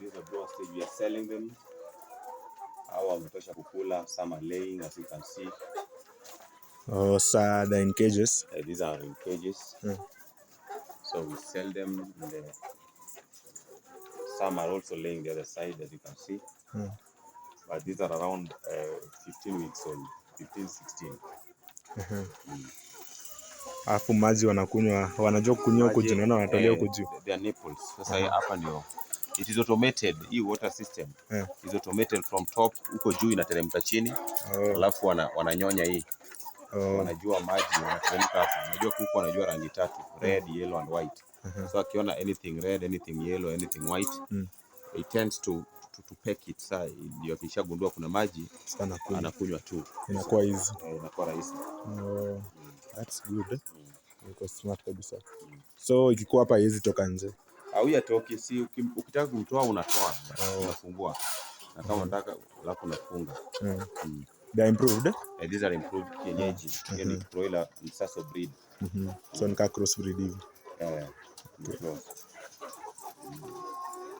these are grower stage. We are selling them. Hawa wametosha kukula. Some are laying, as you can see. Oh, so they're in cages. These are in cages. So we sell them. Some are also laying the other side, as you can see. But these are around 15 weeks old, 15, 16. Alafu maji wanakunywa, wanajua kunywa huko juu, naona wanatolea huko juu. Their nipples. Sasa hapa ndio. It is automated. Hii water system is automated from top, huko juu inateremka chini. Alafu wananyonya hii. Wanajua maji wanateremka hapa. Unajua kuku wanajua rangi tatu, red, yellow and white. So akiona anything red, anything yellow, anything white, it tends to peck it. Sasa ndio akishagundua kuna maji anakunywa tu. Inakuwa easy. Inakuwa rahisi. That's good. Iko smart kabisa. So ikikuwa hapa hizi toka nje. Huyu toki, si ukitaka kumtoa unatoa, unafungua. Na kama unataka alafu unafunga. They are improved. These are improved kienyeji. Yani broiler msaso breed. So nika cross breed hivi.